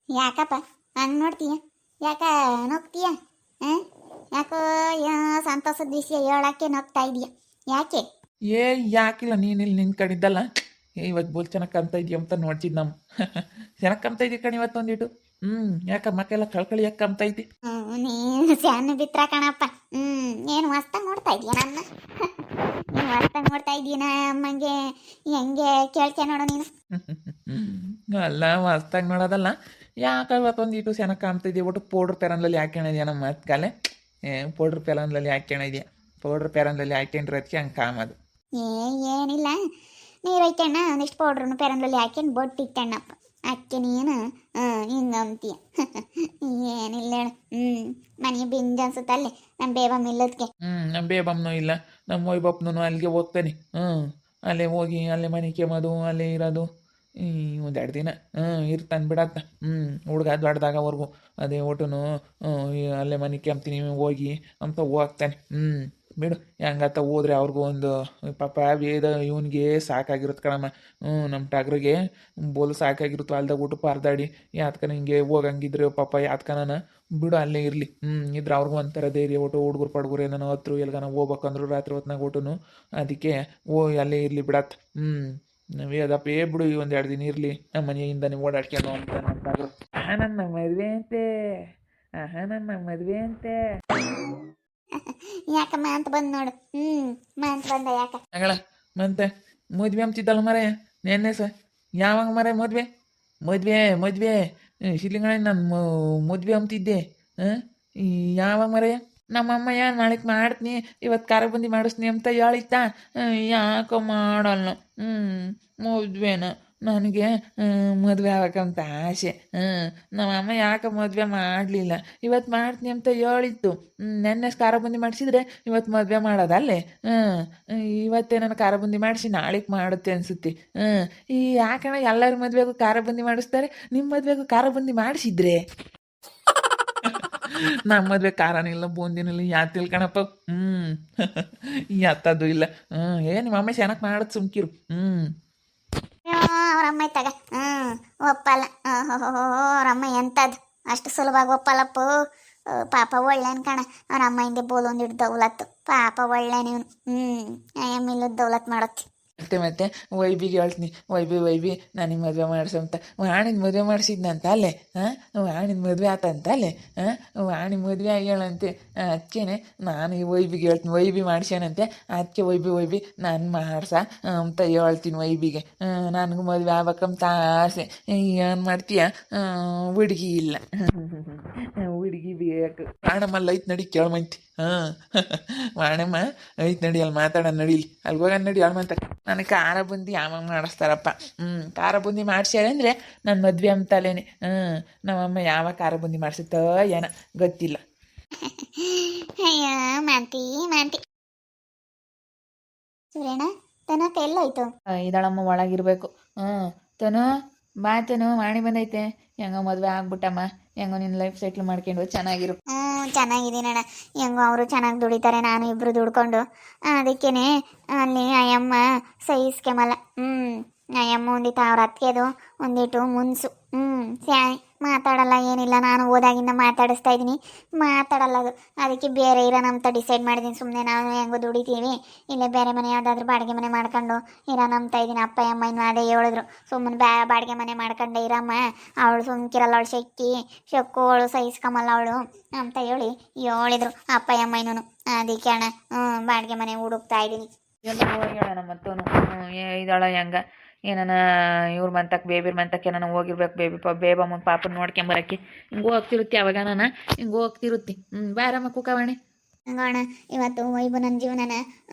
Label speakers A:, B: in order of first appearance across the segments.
A: ಯಾಕಪ್ಪ ಹಂಗೆ ನೋಡ್ತೀಯ? ಯಾಕ ನಗ್ತೀಯ? ಹಾಂ, ಯಾಕೋ ಸಂತೋಷದ ವಿಷಯ ಹೇಳಕ್ಕೆ ನಗ್ತಾ ಇದೀಯ, ಯಾಕೆ?
B: ಏ ಯಾಕಿಲ್ಲ, ನೀನು ಇಲ್ಲಿ ನಿನ್ನ ಕಡಿದ್ದಲ್ಲ. ಇವತ್ತು ಬೋಲ್ ಚೆನ್ನಾಗಿ ಕಾಣ್ತಾ ಇದೀಯ ಅಂತ ನೋಡ್ತಿದ್ದು ನಮ್ಮ ಚೆನ್ನಾಗಿ ಕಾಣ್ತಾ ಇದೀಯ ಕಣ್ ಇವತ್ತು ಒಂದಿಟ್ಟು. ಯಾಕ ಮಕ್ಕೆಲ್ಲ ಕಳ್ಕಳಿ ಯಾಕೆ ಕಾಣ್ತಾ ಇದ್ದಿ?
A: ನೀನು ಸ್ಯಾನ್ ಬಿತ್ರ ಕಣಪ್ಪ. ಏನು ಮಸ್ತಾಗಿ ನೋಡ್ತಾ ಇದೀಯ ನನ್ನ? ನೀನು ಮಸ್ತಾಗಿ ನೋಡ್ತಾ ಇದೀನ ಅಮ್ಮಂಗೆ ಹೆಂಗೆ ಕೇಳ್ತೀಯ ನೋಡು ನೀನು.
B: ಅಲ್ಲ ಮಸ್ತಾಗಿ ನೋಡೋದಲ್ಲ, ಯಾಕೆ ಇವತ್ತು ಒಂದಿಟ್ಟು ಚೆನ್ನಾಗಿ ಕಾಣ್ತಾ ಇದೆಯಾ? ಒಟ್ಟು ಪೌಡ್ರ್ ಪೆರನ್ಲಲ್ಲಿ ಹಾಕ್ಯಣಿದ್ಯಾ ನಮ್ಮ ಮತ್ಕಾಲೆ? ಪೌಡ್ರ್ ಪೆರನ್ಲಲ್ಲಿ ಹಾಕ್ಯಣಿದ್ಯಾ? ಪೌಡ್ರ್ ಪೆರನ್ಲಲ್ಲಿ ಹಾಕ್ಯಂಡ್ರೆ ಅದಕ್ಕೆ ಹಂಗೆ ಕಾಮದು.
A: ಏನಿಲ್ಲ, ನೀರು ಐತಣ್ಣ ಒಂದಿಷ್ಟು ಪೌಡ್ರನ್ನು ಪೆರನ್ಲಲ್ಲಿ ಹಾಕ್ಯಂಡು ಬೊಟ್ಟು ಇಟ್ಟಣ್ಣಪ್ಪ. ಅಕ್ಕೆ ನೀನು ಹಿಂಗೆ ಅಂತೀಯ. ಏನಿಲ್ಲ ಹೇಳು. ಮನೆಗೆ ಬಿಂಜ್ ಅನ್ಸುತ್ತಲ್ಲೇ ನಮ್ಮ ಬೇಬ ಮಿಲ್ಲದ್ಕೆ.
B: ನಮ್ಮ ಬೇಬಮ್ಮನೂ ಇಲ್ಲ, ನಮ್ಮ ವೈಬಪ್ಪನೂ ಅಲ್ಲಿಗೆ ಹೋಗ್ತಾನೆ. ಅಲ್ಲೇ ಹೋಗಿ ಅಲ್ಲೇ ಮನೆ ಕೆಮ್ಮೋದು, ಅಲ್ಲೇ ಇರೋದು. ಒಂದೆರಡು ದಿನ ಇರ್ತಾನೆ ಬಿಡತ್ತ. ಹುಡುಗ ದೊಡ್ಡದಾಗವರೆಗೂ ಅದೇ ಒಟ್ಟುನು ಅಲ್ಲೇ ಮನೆ ಕೆಮ್ತೀನಿ ಹೋಗಿ ಅಂತ ಹೋಗ್ತಾನೆ. ಬಿಡು, ಹೆಂಗತ್ತ ಹೋದ್ರೆ ಅವ್ರಿಗೂ ಒಂದು ಪಾಪ ವೇದ ಇವನಿಗೆ ಸಾಕಾಗಿರುತ್ತೆ ಕಣಮ್ಮ. ನಮ್ಮ ಟಾಗ್ರಿಗೆ ಬೋಲು ಸಾಕಾಗಿರುತ್ತೆ ಅಲ್ದಾಗ ಊಟ ಪಾರ್ದಾಡಿ ಯಾತ್ಕನ ಹಿಂಗೆ ಹೋಗಂಗಿದ್ರೆ ಪಾಪ ಯಾತ್ಕನ ಬಿಡು ಅಲ್ಲೇ ಇರಲಿ. ಇದ್ರೆ ಅವ್ರಿಗೂ ಒಂಥರ ಧೈರ್ಯ ಒಟ್ಟು ಹುಡುಗರು ಪಡ್ಗುರು ಏನಾನ ಹತ್ರ ಎಲ್ಗಾನ ಹೋಗ್ಬೇಕಂದ್ರು ರಾತ್ರಿ ಹೊತ್ನಾಗ ಒಟ್ಟುನು ಅದಕ್ಕೆ ಅಲ್ಲೇ ಇರಲಿ ಬಿಡತ್ತ. ವೇದಪ್ಪ ಬಿಡು ಈ ಒಂದೆರಡು ದಿನ ಇರಲಿ ನಮ್ಮ ಮನೆಯಿಂದನೇ ಓಡಾಡ್ಕೊಂಡು ಅಂತ ನಂತಾದ್ರು. ನನ್ನ ಮದುವೆ ಅಂತೆ, ನನ್ನ ಮದುವೆ ಅಂತೆ.
A: ಯಾಕಮ್ಮ ಅಂತ ಬಂದು ನೋಡು. ಅಂತ ಬಂದ ಯಾಕ
B: ಅಗಳ ಮತ್ತೆ ಮದ್ವೆ ಅಂತಿದ್ದಲ್ಲ ಮರೆ ನೆನ್ನೆ ಯಾವಾಗ ಮರೆ ಮದ್ವೆ ಮದ್ವೆ ಮದ್ವೆ ಶಿಲಿಂಗಳ ನಾನು ಮದ್ವೆ ಅಂತಿದ್ದೆ. ಯಾವಾಗ ಮರೆ? ನಮ್ಮಮ್ಮ ನಾಳೆಗೆ ಮಾಡ್ತೀನಿ, ಇವತ್ತು ಖಾರ ಬಂದಿ ಮಾಡಿಸ್ತೀನಿ ಅಂತ ಹೇಳಿತ್ತ. ಯಾಕೋ ಮಾಡಲ್ಲ. ಮದ್ವೆನ ನನಗೆ ಮದುವೆ ಆಗಬೇಕಂತ ಆಸೆ. ನಮ್ಮಮ್ಮ ಯಾಕೆ ಮದುವೆ ಮಾಡಲಿಲ್ಲ, ಇವತ್ತು ಮಾಡ್ತೀನಿ ಅಂತ ಹೇಳಿತ್ತು. ನೆನ್ನೆ ಖಾರ ಬಂದಿ ಮಾಡಿಸಿದ್ರೆ ಇವತ್ತು ಮದುವೆ ಮಾಡೋದಲ್ಲೇ. ಇವತ್ತೇ ನಾನು ಖಾರ ಬಂದಿ ಮಾಡಿಸಿ ನಾಳೆಗೆ ಮಾಡುತ್ತೆ ಅನಿಸುತ್ತೆ. ಈ ಯಾಕಣ್ಣ ಎಲ್ಲರ ಮದುವೆಗೂ ಖಾರ ಬಂದಿ ಮಾಡಿಸ್ತಾರೆ, ನಿಮ್ಮ ಮದುವೆಗೂ ಖಾರ ಬಂದಿ ಮಾಡಿಸಿದ್ರೆ? ನಮ್ಮ ಮದುವೆ ಖಾರನೂ ಇಲ್ಲ ಬೂಂದಿನೂ ಇಲ್ಲ, ಯಾತ್ ತಿಳ್ಕಣಪ್ಪ. ಯಾತದು ಇಲ್ಲ. ನಿಮ್ಮ ಅಮ್ಮ ಚೆನ್ನಾಗಿ ಮಾಡೋದು ಸುಮ್ಕಿರು.
A: ಅವ್ರ ಅಮ್ಮ ಇತ್ತಾಗ ಒಪ್ಪಲ್ಲ. ಅವ್ರಮ್ಮ ಎಂಥದ್ದು ಅಷ್ಟು ಸುಲಭವಾಗಿ ಒಪ್ಪಲ್ಲಪ್ಪ. ಪಾಪ ಒಳ್ಳೆನ್ ಕಣ. ಅವ್ರ ಅಮ್ಮ ಹಿಂದೆ ಬೋಲ್ ಒಂದಿಟ್ಟು ದೌಲತ್ತು. ಪಾಪ ಒಳ್ಳೆ ನೀವು. ಎಮ್ಮಿಲ್ಲದ ದೌಲತ್ ಮಾಡತ್ತಿ.
B: ಮತ್ತೆ ವೈಬಿಗೆ ಹೇಳ್ತೀನಿ, ವೈಬಿ ನನಗೆ ಮದುವೆ ಮಾಡಿಸಂತ. ವಾಣಿನ ಮದುವೆ ಮಾಡಿಸಿದ್ನಂತ ಅಲ್ಲೇ. ವಾಣಿನ ಮದುವೆ ಆತಂತ ಅಲ್ಲೇ. ವಾಣಿ ಮದುವೆ ಆಗ್ಯಾಳಂತೆ. ಅದಕ್ಕೇನೆ ನಾನು ಈ ವೈಬಿಗೆ ಹೇಳ್ತೀನಿ, ವೈಬಿ ಮಾಡಿಸ್ಯಾನಂತೆ. ಅದಕ್ಕೆ ವೈಬಿ ನಾನು ಮಾಡ್ಸ ಅಂತ ಹೇಳ್ತೀನಿ ವೈಬಿಗೆ. ನನಗೂ ಮದುವೆ ಆಗ್ಬೇಕಂತ ಆಸೆ. ಏನು ಮಾಡ್ತೀಯ? ಹುಡುಗಿ ಇಲ್ಲ. ಹುಡುಗಿ ಬೇಕು. ವಾಣಮ್ಮಲ್ಲ ಐತ್ ನಡಿ ಕೇಳ್ಮಂತಿ. ವಾಣಮ್ಮ ಐತ್ ನಡಿ, ಅಲ್ಲಿ ಮಾತಾಡೋಣ ನಡೀಲಿ, ಅಲ್ಲಿ ಹೋಗೋಣ ನಡಿ ಹೇಳ್ಮಂತ. ನನಗೆ ಖಾರ ಬುಂದಿ ಯಾವಾಗ ಮಾಡಿಸ್ತಾರಪ್ಪ. ಖಾರ ಬುಂದಿ ಮಾಡ್ಸ್ಯಾರ ಅಂದರೆ ನನ್ನ ಮದುವೆ ಅಂತಲೇನೆ. ನಮ್ಮಮ್ಮ ಯಾವಾಗ ಖಾರ ಬುಂದಿ ಮಾಡಿಸುತ್ತೋ ಏನೋ ಗೊತ್ತಿಲ್ಲ.
A: ಅಯ್ಯ ಮಾಂತಿ ಸುರೇಣ, ತನಕ ಎಲ್ಲೋಯ್ತು?
B: ಇದಳಮ್ಮ ಒಳಗಿರ್ಬೇಕು. ತನು ಬಾ ತನು, ವಾಣಿ ಬಂದೈತೆ. ಹೆಂಗೋ ಮದುವೆ ಆಗ್ಬಿಟ್ಟಮ್ಮ, ಹೆಂಗೋ ನಿನ್ನ ಲೈಫ್ ಸೆಟ್ಲ್ ಮಾಡ್ಕೊಂಡು ಚೆನ್ನಾಗಿರು.
A: ಚೆನ್ನಾಗಿದ್ದೀನಣ್ಣ. ಹೆಂಗೋ ಅವರು ಚೆನ್ನಾಗಿ ದುಡಿತಾರೆ, ನಾನು ಇಬ್ಬರು ದುಡ್ಕೊಂಡು. ಅದಕ್ಕೇನೆ ಅಲ್ಲಿ ಅಯ್ಯಮ್ಮ ಸಹಿಸ್ಕೆಮಲ್ಲ. ಅಯ್ಯಮ್ಮ ಒಂದಿಟ್ಟು ಅವ್ರ ಅತ್ತಿಗೆದು ಒಂದಿಟ್ಟು ಮುನ್ಸು. ಮಾತಾಡಲ್ಲ ಏನಿಲ್ಲ. ನಾನು ಓದಾಗಿಂದ ಮಾತಾಡಿಸ್ತಾ ಇದ್ದೀನಿ, ಮಾತಾಡಲ್ಲ ಅದು. ಅದಕ್ಕೆ ಬೇರೆ ಇರೋಣ ಅಂತ ಡಿಸೈಡ್ ಮಾಡಿದ್ದೀನಿ. ಸುಮ್ಮನೆ ನಾವು ಹೆಂಗೋ ದುಡಿತೀವಿ, ಇಲ್ಲೇ ಬೇರೆ ಮನೆ ಯಾವುದಾದ್ರೂ ಬಾಡಿಗೆ ಮನೆ ಮಾಡ್ಕೊಂಡು ಇರೋಣ ಅಂತ ಇದ್ದೀನಿ. ಅಪ್ಪ ಅಮ್ಮ ಇನ್ನೂ ಅದೇ ಹೇಳಿದ್ರು, ಸುಮ್ಮನೆ ಬಾಡಿಗೆ ಮನೆ ಮಾಡ್ಕೊಂಡೆ ಇರಮ್ಮ, ಅವಳು ಸುಮ್ಕಿರಲ್ಲ, ಅವಳು ಶಕ್ಕು ಅವಳು ಸಹಿಸ್ಕೊಂಬಲ್ಲ ಅವಳು ಅಂತ ಹೇಳಿದ್ರು ಅಪ್ಪ ಅಮ್ಮ ಇನ್ನೂ. ಅದಕ್ಕೆ ಅಣ್ಣ ಬಾಡಿಗೆ ಮನೆ ಹುಡುಕ್ತಾ ಇದ್ದೀನಿ.
B: ಹೇಳೋಣ ಮತ್ತೋನು ಇದ್ದಾಳ ಹೆಂಗ ಏನಾನ ಇವ್ರ ಮಂತಕ್ಕೆ ಬೇಬಿರ್ ಮಂತಕ್ಕೆ ನಾನು ಹೋಗಿರ್ಬೇಕು. ಬೇಬಮ್ಮನ ಪಾಪನ ನೋಡ್ಕೊಂಬರಕ್ಕೆ ಹಿಂಗೆ ಹೋಗ್ತಿರುತ್ತೆ. ಅವಾಗ ನಾನು ಹಿಂಗೆ ಹೋಗ್ತಿರುತ್ತೆ. ಬಾರಮ್ಮ ಕುಕ್ಕವಣೆ.
A: ಹಂಗೋಣ, ಇವತ್ತು ವೈಬು ನನ್ನ ಜೀವನನ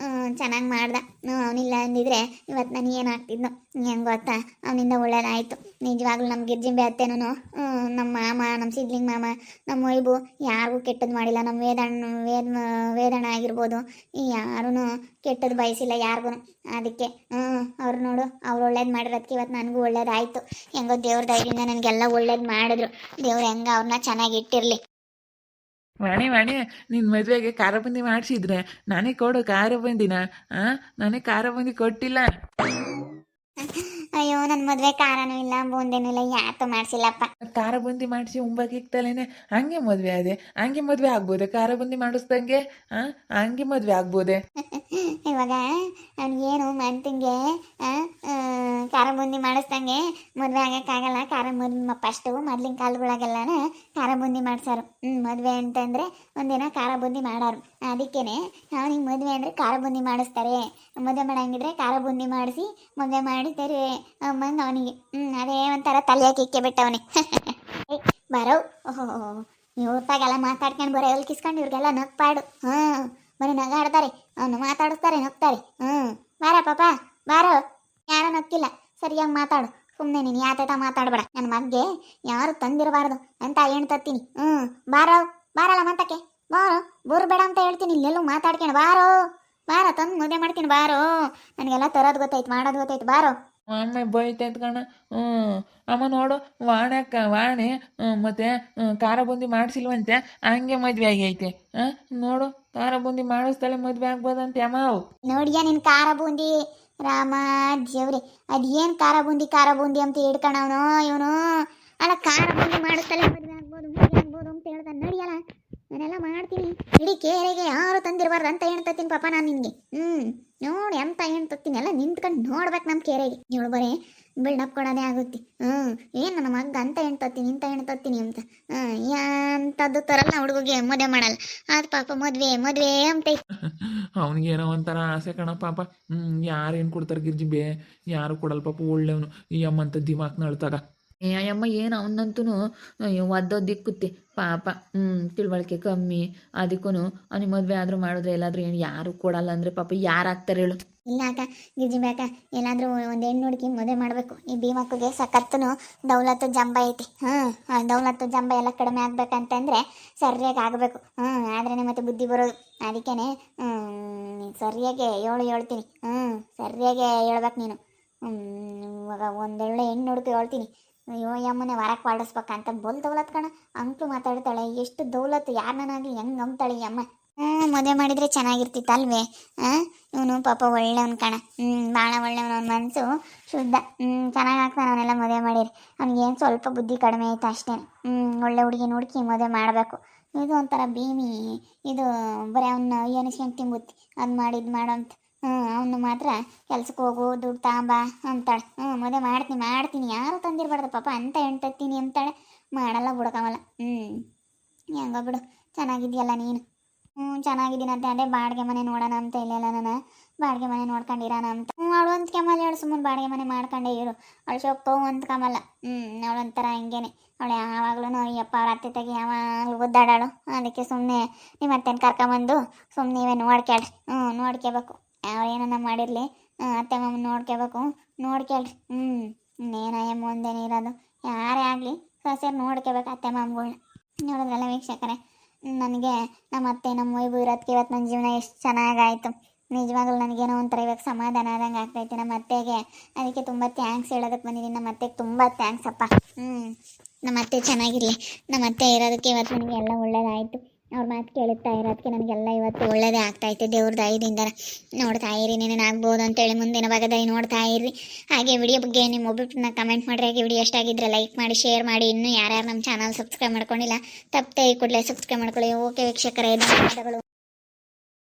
A: ಚೆನ್ನಾಗಿ ಮಾಡ್ದ. ಅವನಿಲ್ಲ ಅಂದಿದ್ರೆ ಇವತ್ತು ನಾನು ಏನಾಗ್ತಿದ್ನು ಹೆಂಗೆ ಗೊತ್ತಾ? ಅವನಿಂದ ಒಳ್ಳೇದಾಯಿತು ನಿಜವಾಗ್ಲೂ. ನಮ್ಮ ಗಿರ್ಜಿಂಬೆ ಅತ್ತೇನೂ, ನಮ್ಮ ಮಾಮ, ನಮ್ಮ ಸಿದ್ಲಿಂಗ್ ಮಾಮ, ನಮ್ಮ ವೈಬು ಯಾರಿಗೂ ಕೆಟ್ಟದ್ದು ಮಾಡಿಲ್ಲ. ನಮ್ಮ ವೇದಣ್ಣ ಆಗಿರ್ಬೋದು, ಯಾರೂ ಕೆಟ್ಟದ್ದು ಬಯಸಿಲ್ಲ ಯಾರಿಗೂ. ಅದಕ್ಕೆ ಅವ್ರು ನೋಡು, ಅವ್ರು ಒಳ್ಳೇದು ಮಾಡಿರೋದಕ್ಕೆ ಇವತ್ತು ನನಗೂ ಒಳ್ಳೇದಾಯಿತು. ಹೆಂಗೋ ದೇವ್ರ ದಯದಿಂದ ನನಗೆಲ್ಲ ಒಳ್ಳೇದು ಮಾಡಿದ್ರು. ದೇವ್ರು ಹೆಂಗೆ ಅವ್ರನ್ನ ಚೆನ್ನಾಗಿ ಇಟ್ಟಿರಲಿ.
B: ವಾಣಿ ನಿನ್ನ ಮದುವೆಗೆ ಖಾರ ಬುಂದಿ ಮಾಡಿಸಿದ್ರೆ ನನಗೆ ಕೊಡು ಖಾರ ಬುಂದಿನ. ನನಗೆ ಖಾರ ಬುಂದಿ ಕೊಟ್ಟಿಲ್ಲ.
A: ಅಯ್ಯೋ ನನ್ನ ಮದುವೆ ಖಾರನೂ ಇಲ್ಲ ಬೂಂದೇನೂ ಇಲ್ಲ ಯಾತೂ ಮಾಡಿಸಿಲ್ಲಪ್ಪ.
B: ಖಾರ ಬುಂದಿ ಮಾಡಿಸಿ ಉಂಬಕ್ಕಿಕ್ತಲೇನೆ ಹಂಗೆ ಮದುವೆ ಅದೇ ಹಂಗೆ ಮದುವೆ ಆಗ್ಬೋದೆ ಖಾರ ಬುಂದಿ ಮಾಡಿಸ್ದಂಗೆ ಹಂಗೆ ಮದುವೆ ಆಗ್ಬೋದೆ.
A: ಇವಾಗ ಏನು ಮಂತಿಂಗೆ ಖಾರ ಬೂಂದಿ ಮಾಡಿಸ್ದಂಗೆ ಮದುವೆ ಆಗಕ್ಕಾಗಲ್ಲ. ಖಾರ ಫಸ್ಟು ಮೊದ್ಲಿನ ಕಾಲಗಳಾಗೆಲ್ಲನ ಖಾರ ಬೂಂದಿ ಮಾಡ್ಸಾರು. ಮದುವೆ ಅಂತಂದರೆ ಒಂದಿನ ಖಾರ ಬೂಂದಿ ಮಾಡಾರು. ಅದಕ್ಕೇನೆ ಅವನಿಗೆ ಮದುವೆ ಅಂದರೆ ಖಾರ ಬೂಂದಿ ಮಾಡಿಸ್ತಾರೆ. ಮದುವೆ ಮಾಡಂಗಿದ್ರೆ ಖಾರ ಬೂಂದಿ ಮಾಡಿಸಿ ಮದುವೆ ಮಾಡಿದ್ದಾರೆ ಅಮ್ಮಂಗ ಅವನಿಗೆ. ಅದೇ ಒಂಥರ ತಲೆ ಕಿಕ್ಕೆ ಬಿಟ್ಟವನಿ. ಬರೋ ಓಹೋ ಇವ್ರತಾಗೆಲ್ಲ ಮಾತಾಡ್ಕೊಂಡು ಬರೋ ಎಲ್ಲಿ ಕಿಸ್ಕೊಂಡು ಇವ್ರಿಗೆಲ್ಲ ನಕ್ಪಾಡು. ಬರೀ ನಗಾಡ್ತಾರೆ, ಅವನು ಮಾತಾಡಿಸ್ತಾರೆ, ನಗ್ತಾರೆ. ಬಾರ ಪಾಪ ಬಾರೋ, ಯಾರೋ ನಕ್ಕಿಲ್ಲ, ಸರಿಯಾಗಿ ಮಾತಾಡು. ಸುಮ್ಮನೆ ನೀನು ಯಾತ ಮಾತಾಡ್ಬೇಡ. ನನ್ನ ಮಗ್ಗೆ ಯಾರು ತಂದಿರಬಾರ್ದು ಅಂತ ಹೇಳ್ತೀನಿ. ಬಾರೋ ಬಾರಲ್ಲ ಮಾತಕ್ಕೆ ಬಾರೋ, ಬೇಡ ಅಂತ ಹೇಳ್ತೀನಿ. ಇಲ್ಲೆಲ್ಲೂ ಮಾತಾಡ್ಕೊಂಡು ಬಾರೋ ಬಾರ, ತಂದು ಮದುವೆ ಮಾಡ್ತೀನಿ ಬಾರೋ. ನನಗೆಲ್ಲ ತರೋದು ಗೊತ್ತೈತೆ, ಮಾಡೋದು ಗೊತ್ತೈತೆ, ಬಾರೋ.
B: ಅಮ್ಮ ಬೈತೈತ್ ಕಣ. ಅಮ್ಮ ನೋಡು ವಾಣೆ ಮತ್ತೆ ಖಾರ ಬುಂದಿ ಮಾಡಿಸಿಲ್ವಂತೆ ಹಂಗೆ ಮದ್ವೆ ಆಗೈತೆ. ನೋಡು ಖಾರ ಬುಂದಿ ಮಾಡಿಸ್ದಲೆ ಮದ್ವೆ ಆಗ್ಬೋದಂತೆ ಅಮ್ಮ.
A: ನೋಡಿಯಾ ನಿನ್ ಖಾರ ಬೂಂದಿ, ರಾಮ ದೇವ್ರಿ, ಅದೇನು ಖಾರ ಬೂಂದಿ ಅಂತ ಹಿಡ್ಕೊಂಡವನು ಇವನು. ಅಲ್ಲ ಖಾರ ಬೂಂದಿ ಮಾಡಿಸ್ತಲೆ ಮದ್ವೆ ಆಗ್ಬೋದು ಅಂತ ಹೇಳ್ದ. ನಡಿಯಲ್ಲ ನಾನೆಲ್ಲ ಮಾಡ್ತೀನಿ. ಇಡೀ ಕೇರೆಗೆ ಯಾರು ತಂದಿರಬಾರ್ದು ಅಂತ ಹೇಳ್ತೀನಿ ಪಾಪ ನಾನು ನಿನ್ಗೆ. ನೋಡಿ ಅಂತ ಹೇಳ್ತೀನಿ, ಎಲ್ಲ ನಿಂತ್ಕೊಂಡು ನೋಡ್ಬೇಕು ನಮ್ಮ ಕೇರೆಗೆ. ಇವಳು ಬರೀ ಬಿಲ್ಡಪ್ ಕೊಡೋದೇ ಆಗುತ್ತೆ. ಏನು ನನ್ನ ಮಗ ಅಂತ ಹೇಳ್ತೀನಿ ಇಂತ ಹೇಳ್ತೀನಿ ಅಂತ. ಎಂಥದ್ದು ತರಲ್ಲ ಹುಡುಗಿಗೆ ಮದುವೆ ಮಾಡಲ್ಲ. ಅದು ಪಾಪ ಮದ್ವೆ ಅಂತ.
B: ಅವನಿಗೇನೋ ಒಂಥರ ಆಸೆ ಕಣ ಪಾಪ. ಯಾರೇನು ಕೊಡ್ತಾರೆ ಗಿರ್ಜಿಬೆ, ಯಾರು ಕೊಡಲ್ಲ ಪಾಪ. ಒಳ್ಳೆಯವನು ಈ ಅಮ್ಮಂತ ದಿಮಾಕ್ನ ಅಳ್ತಾಗ. ಅಯ್ಯಮ್ಮ ಏನು ಅವನಂತೂ ಒದ್ದೋದಿಕ್ಕುತ್ತೆ ಪಾಪ. ತಿಳುವಳಿಕೆ ಕಮ್ಮಿ. ಅದಕ್ಕೂ ಅವ್ನಿಗೆ ಮದುವೆ ಆದರೂ ಮಾಡಿದ್ರೆ ಎಲ್ಲಾದರೂ ಏನು ಯಾರು ಕೊಡಲ್ಲ ಅಂದರೆ ಪಾಪ ಯಾರು ಆಗ್ತಾರೆ ಹೇಳು.
A: ಇಲ್ಲ ಅಕ್ಕ ಗಿರ್ಜಿಬೇಕ, ಎಲ್ಲಾದರೂ ಒಂದು ಹೆಣ್ಣು ಹುಡುಕಿ ಮದುವೆ ಮಾಡಬೇಕು. ಈ ಭೀಮಕ್ಕಗೆ ಸಖತ್ತನು ದೌಲತ್ತು ಜಂಬ ಐತಿ. ಆ ದೌಲತ್ತು ಜಂಬ ಎಲ್ಲ ಕಡಿಮೆ ಆಗ್ಬೇಕಂತಂದ್ರೆ ಸರಿಯಾಗಿ ಆಗಬೇಕು. ಆದ್ರೇ ಮತ್ತೆ ಬುದ್ಧಿ ಬರೋದು. ಅದಕ್ಕೇನೆ ಸರಿಯಾಗಿ ಹೇಳ್ತೀನಿ. ಸರಿಯಾಗಿ ಹೇಳ್ಬೇಕು ನೀನು. ಇವಾಗ ಒಂದೊಳ್ಳೆ ಹೆಣ್ಣು ಹುಡುಕಿ ಹೇಳ್ತೀನಿ. ಅಯ್ಯೋ ಯಮ್ಮನೆ ಹೊರಕ್ಕೆ ಮಾಡಿಸ್ಬೇಕಂತ ಬೋಲ್ ದೌಲತ್ ಕಣ. ಅಂಕ್ಲು ಮಾತಾಡ್ತಾಳೆ, ಎಷ್ಟು ದೌಲತ್ತು, ಯಾರನ್ನಾಗಲಿ ಹೆಂಗೆ ನಂಬ್ತಾಳೆ ಈ ಅಮ್ಮ. ಮದುವೆ ಮಾಡಿದರೆ ಚೆನ್ನಾಗಿರ್ತಿತ್ತಲ್ವೇ. ಇವನು ಪಾಪ ಒಳ್ಳೆಯವನು ಕಣ. ಭಾಳ ಒಳ್ಳೆಯವನು. ಅವ್ನ ಮನಸ್ಸು ಶುದ್ಧ. ಚೆನ್ನಾಗಿ ಆಗ್ತಾನೆ. ಅವನೆಲ್ಲ ಮದುವೆ ಮಾಡಿರಿ. ಅವ್ನಿಗೇನು ಸ್ವಲ್ಪ ಬುದ್ಧಿ ಕಡಿಮೆ ಐತೆ ಅಷ್ಟೇ. ಒಳ್ಳೆ ಹುಡುಗಿ ಹುಡುಕಿ ಮದುವೆ ಮಾಡಬೇಕು. ಇದು ಒಂಥರ ಭೀಮಿ. ಇದು ಬರೀ ಅವನ್ನ ಏನಿಸ್ಕೊಂಡು ತಿಂಬುತ್ತಿ, ಅದು ಮಾಡೋ ಅಂತ. ಅವನು ಮಾತ್ರ ಕೆಲ್ಸಕ್ಕೆ ಹೋಗು, ದುಡ್ಡು ತಗೊಂಬ ಅಂತಾಳೆ. ಮದುವೆ ಮಾಡ್ತೀನಿ ಯಾರು ತಂದಿರಬಾರ್ದು ಪಾಪ ಅಂತ ಹೇಳ್ತೀನಿ ಅಂತಾಳೆ. ಮಾಡಲ್ಲ ಬಿಡಕವಲ್ಲ. ಹೆಂಗೋ ಬಿಡು, ಚೆನ್ನಾಗಿದ್ಯಲ್ಲ ನೀನು. ಚೆನ್ನಾಗಿದ್ದೀನಂತೆ. ಅದೇ ಬಾಡಿಗೆ ಮನೆ ನೋಡೋಣ ಅಂತ ಇಲ್ಲೆಲ್ಲ ನಾನು ಬಾಡಿಗೆ ಮನೆ ನೋಡ್ಕೊಂಡಿರೋಣ ಅಂತ. ಅವಳು ಅಂತ ಕಮಲ್ ಹೇಳು, ಸುಮ್ಮನೆ ಬಾಡಿಗೆ ಮನೆ ಮಾಡ್ಕೊಂಡೇ ಇರು. ಅವಳು ಸೊಪ್ಪು ಅಂತ ಕಮಲ್ಲ. ಅವಳೊಂಥರ ಹಿಂಗೇನೆ. ಅವಳು ಯಾವಾಗಲೂ ಯಪ್ಪ ಅವ್ರ ಅತ್ತೆ ತೆಗಿ ಯಾವಾಗಲೂ ಒದ್ದಾಡಾಳು. ಅದಕ್ಕೆ ಸುಮ್ಮನೆ ನಿಮ್ಮ ಅತ್ತೆನ ಕರ್ಕೊಂಬಂದು ಸುಮ್ಮನೆ ನೀವೇ ನೋಡ್ಕೊಳ್ರಿ. ನೋಡ್ಕೋಬೇಕು. ಅವ್ರೇನ ಮಾಡಿರಲಿ, ಅತ್ತೆ ಮಾಮ ನೋಡ್ಕೊಳ್ರಿ. ಇನ್ನೇನಯ್ಯ ಮುಂದೇನೆ ಇರೋದು. ಯಾರೇ ಆಗಲಿ ಸೊಸೆಯರು ನೋಡ್ಕೋಬೇಕು ಅತ್ತೆ ಮಾಮಗಳನ್ನ. ನೋಡಿದ್ರಲ್ಲ ವೀಕ್ಷಕರೇ, ನನಗೆ ನಮ್ಮ ಅತ್ತೆ ನಮ್ಮ ವೈಭವ ಇರೋದಕ್ಕೆ ಇವತ್ತು ನನ್ನ ಜೀವನ ಎಷ್ಟು ಚೆನ್ನಾಗಾಯಿತು. ನಿಜವಾಗ್ಲೂ ನನಗೇನೋ ಒಂಥರ ಇವಾಗ ಸಮಾಧಾನ ಆದಂಗೆ ಆಗ್ತೈತೆ ನಮ್ಮ ಅತ್ತೆಗೆ. ಅದಕ್ಕೆ ತುಂಬ ಥ್ಯಾಂಕ್ಸ್ ಹೇಳೋದಕ್ಕೆ ಬಂದಿದ್ದೀನಿ. ನಮ್ಮ ಅತ್ತೆಗೆ ತುಂಬ ಥ್ಯಾಂಕ್ಸ್ ಅಪ್ಪ. ನಮ್ಮ ಅತ್ತೆ ಚೆನ್ನಾಗಿರಲಿ. ನಮ್ಮ ಅತ್ತೆ ಇರೋದಕ್ಕೆ ಇವತ್ತು ನನಗೆ ಎಲ್ಲ ಒಳ್ಳೇದಾಯಿತು. ಅವ್ರ ಮಾತು ಕೇಳುತ್ತಾ ಇರೋದಕ್ಕೆ ನನಗೆಲ್ಲ ಇವತ್ತು ಒಳ್ಳೇದೇ ಆಗ್ತಾಯಿತ್ತು. ದೇವ್ರ ದಯದಿಂದ ನೋಡ್ತಾ ಇರಿ. ನೀನೇನು ಆಗ್ಬೋದು ಅಂತೇಳಿ ಮುಂದಿನ ಭಾಗದಲ್ಲಿ ನೋಡ್ತಾ ಇರಿ. ಹಾಗೆ ವಿಡಿಯೋ ಬಗ್ಗೆ ನಿಮ್ಮ ಒಬ್ಬೊಬ್ಬರನ್ನ ಕಮೆಂಟ್ ಮಾಡಿರಿ. ಹಾಗೆ ವಿಡಿಯೋ ಎಷ್ಟಾಗಿದ್ದರೆ ಲೈಕ್ ಮಾಡಿ, ಶೇರ್ ಮಾಡಿ. ಇನ್ನೂ ಯಾರ್ಯಾರು ನಮ್ಮ ಚಾನಲ್ ಸಬ್ಸ್ಕ್ರೈಬ್ ಮಾಡ್ಕೊಂಡಿಲ್ಲ ತಪ್ಪದೆ ಈ ಕೂಡಲೇ ಸಬ್ಸ್ಕ್ರೈಬ್ ಮಾಡ್ಕೊಳ್ಳಿ. ಓಕೆ ವೀಕ್ಷಕರೇ, ಧನ್ಯವಾದಗಳು.